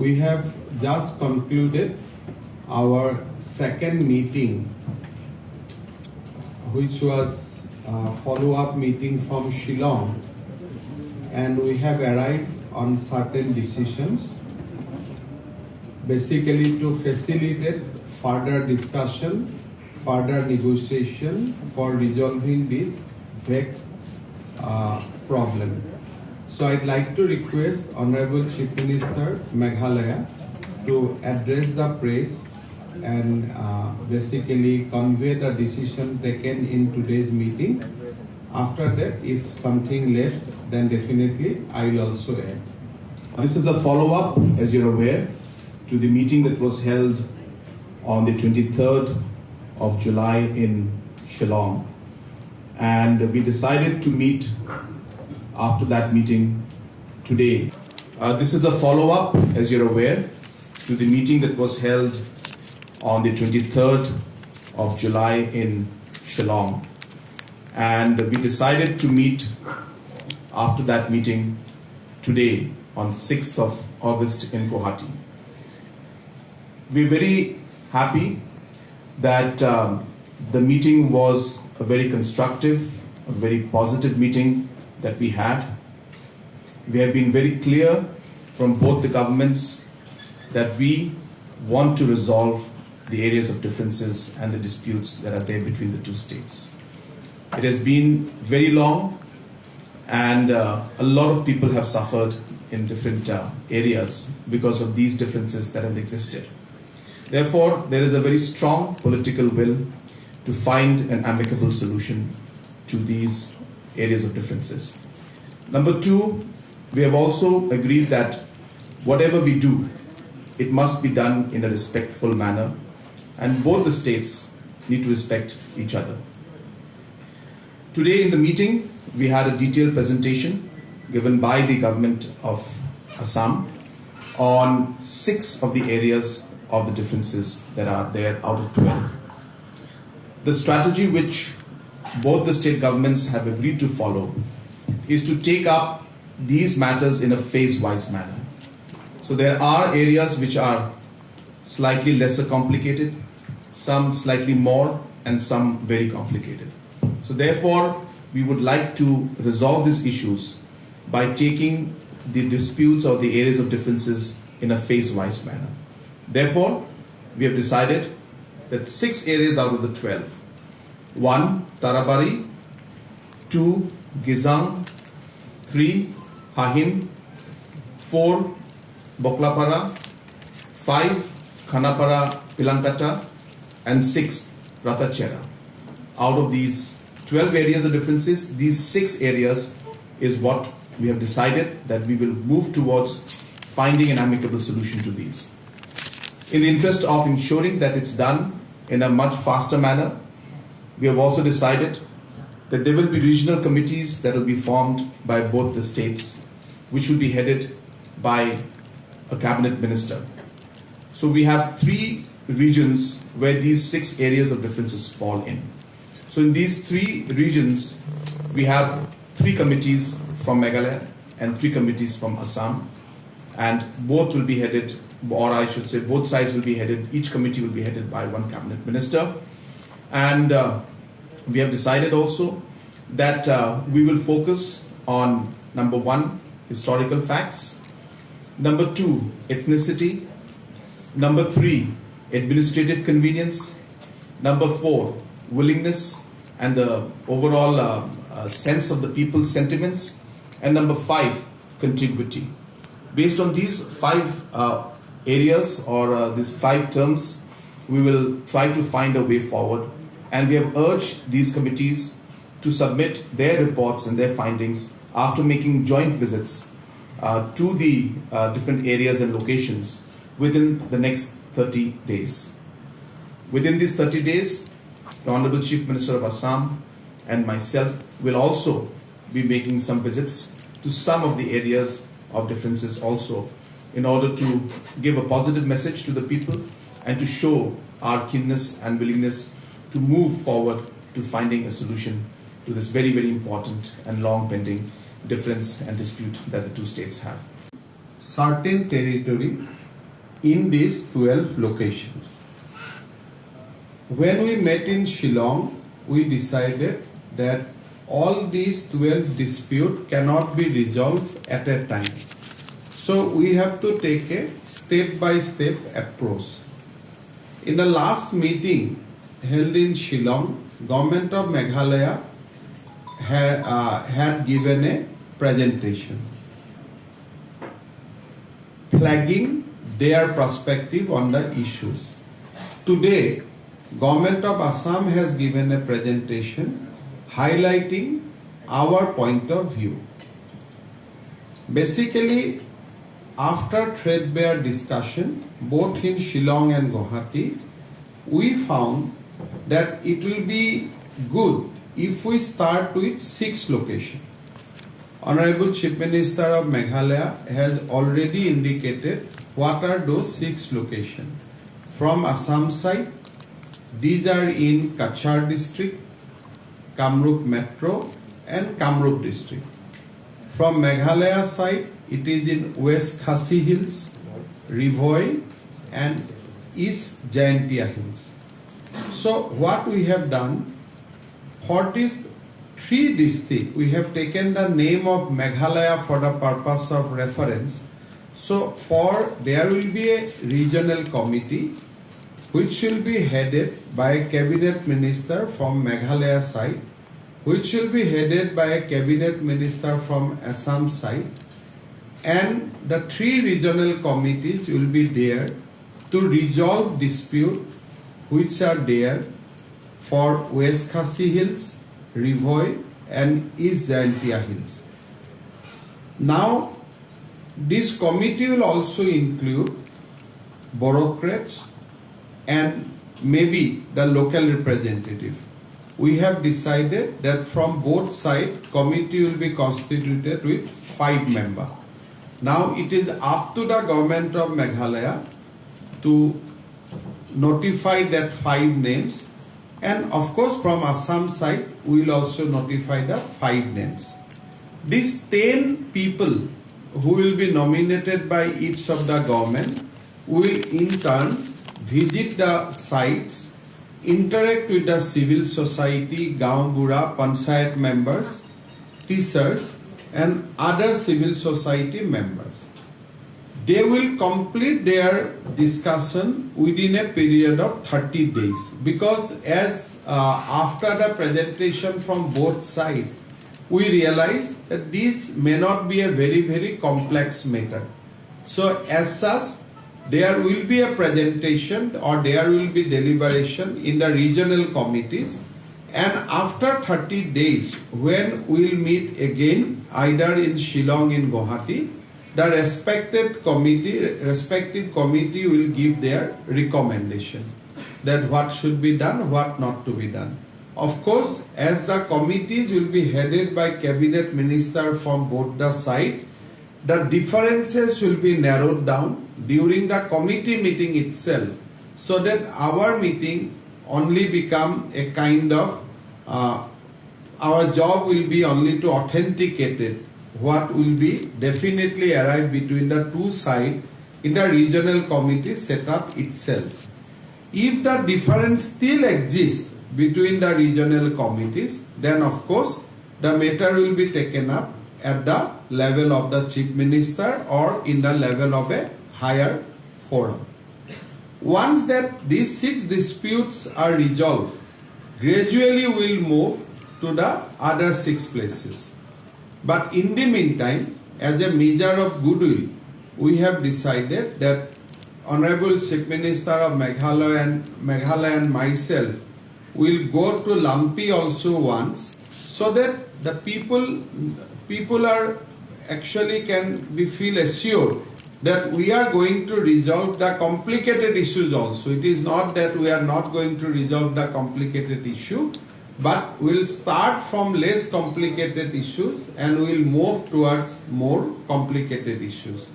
We have just concluded our second meeting, which was a follow-up meeting from Shillong, and we have arrived on certain decisions, basically to facilitate further discussion, further negotiation for resolving this vexed problem. So I'd like to request Honorable Chief Minister Meghalaya to address the press and basically convey the decision taken in today's meeting. After that, if something left, then definitely I will also add. This is a follow-up, as you're aware, to the meeting that was held on the 23rd of July in Shillong. And we decided to meet after that meeting today. This is a follow-up, as you're aware, to the meeting that was held on the 23rd of July in Shillong. And we decided to meet after that meeting today on 6th of August in Guwahati. We're very happy that the meeting was a very constructive, a very positive meeting that we had. We have been very clear from both the governments that we want to resolve the areas of differences and the disputes that are there between the two states. It has been very long, and a lot of people have suffered in different areas because of these differences that have existed. Therefore, there is a very strong political will to find an amicable solution to these areas of differences. Number two, we have also agreed that whatever we do, it must be done in a respectful manner, and both the states need to respect each other. Today in the meeting, we had a detailed presentation given by the government of Assam on 6 of the areas of the differences that are there out of 12. The strategy which both the state governments have agreed to follow is to take up these matters in a phase-wise manner. So there are areas which are slightly lesser complicated, some slightly more, and some very complicated. So therefore, we would like to resolve these issues by taking the disputes or the areas of differences in a phase-wise manner. Therefore, we have decided that 6 areas out of the 12, 1. Tarabari, 2. Gizang, 3. Hahim, 4. Boklapara, 5. Khanapara Pilankata, and 6. Ratachera. Out of these 12 areas of differences, these 6 areas is what we have decided that we will move towards finding an amicable solution to these. In the interest of ensuring that it's done in a much faster manner, we have also decided that there will be regional committees that will be formed by both the states, which will be headed by a cabinet minister. So we have 3 regions where these 6 areas of differences fall in. So in these 3 regions, we have 3 committees from Meghalaya and 3 committees from Assam, and both will be headed, or I should say both sides will be headed, each committee will be headed by one cabinet minister. And we have decided also that we will focus on number 1, historical facts, number 2, ethnicity, number 3, administrative convenience, number 4, willingness and the overall sense of the people's sentiments, and number 5, contiguity. Based on these 5 areas or these 5 terms, we will try to find a way forward, and we have urged these committees to submit their reports and their findings after making joint visits to the different areas and locations within the next 30 days. Within these 30 days, the Honorable Chief Minister of Assam and myself will also be making some visits to some of the areas of differences also, in order to give a positive message to the people and to show our keenness and willingness to move forward to finding a solution to this very, very important and long pending difference and dispute that the two states have. Certain territory in these 12 locations. When we met in Shillong, we decided that all these 12 disputes cannot be resolved at a time. So we have to take a step-by-step approach. In the last meeting held in Shillong, Government of Meghalaya had given a presentation flagging their perspective on the issues. Today, Government of Assam has given a presentation highlighting our point of view. Basically, after threadbare discussion, both in Shillong and Guwahati, we found that it will be good if we start with 6 locations. Honorable Chief Minister of Meghalaya has already indicated what are those 6 locations. From Assam side, these are in Kachar district, Kamrup Metro and Kamrup district. From Meghalaya side, it is in West Khasi Hills, Rivoi and East Jaintia Hills. So what we have done, for these 3 districts, we have taken the name of Meghalaya for the purpose of reference. So there will be a regional committee which will be headed by a cabinet minister from Meghalaya side, which will be headed by a cabinet minister from Assam side, and the 3 regional committees will be there to resolve dispute which are there for West Khasi Hills, Rivoi and East Jaintia Hills. Now, this committee will also include bureaucrats and maybe the local representative. We have decided that from both sides, committee will be constituted with 5 members. Now it is up to the Government of Meghalaya to notify that 5 names, and of course from Assam side we will also notify the 5 names. These 10 people who will be nominated by each of the government will in turn visit the sites, interact with the civil society, Gaon Bura, Panchayat members, teachers and other civil society members. They will complete their discussion within a period of 30 days, because as after the presentation from both sides, we realize that this may not be a very complex matter. So as such, there will be a presentation or there will be deliberation in the regional committees, and after 30 days when we will meet again either in Shillong in Guwahati, the respective committee will give their recommendation that what should be done, what not to be done. Of course, as the committees will be headed by cabinet minister from both the sides, the differences will be narrowed down during the committee meeting itself, so that our meeting only become a kind of our job will be only to authenticate it, what will be definitely arrive between the 2 sides in the regional committee setup itself. If the difference still exists between the regional committees, then of course the matter will be taken up at the level of the chief minister or in the level of a higher forum. Once that these 6 disputes are resolved, gradually we will move to the other 6 places. But in the meantime, as a measure of goodwill, we have decided that Honorable Chief Minister of Meghalaya and myself will go to Lampi also once, so that the people are actually can be feel assured that we are going to resolve the complicated issues also. It is not that we are not going to resolve the complicated issue, but we will start from less complicated issues and we will move towards more complicated issues.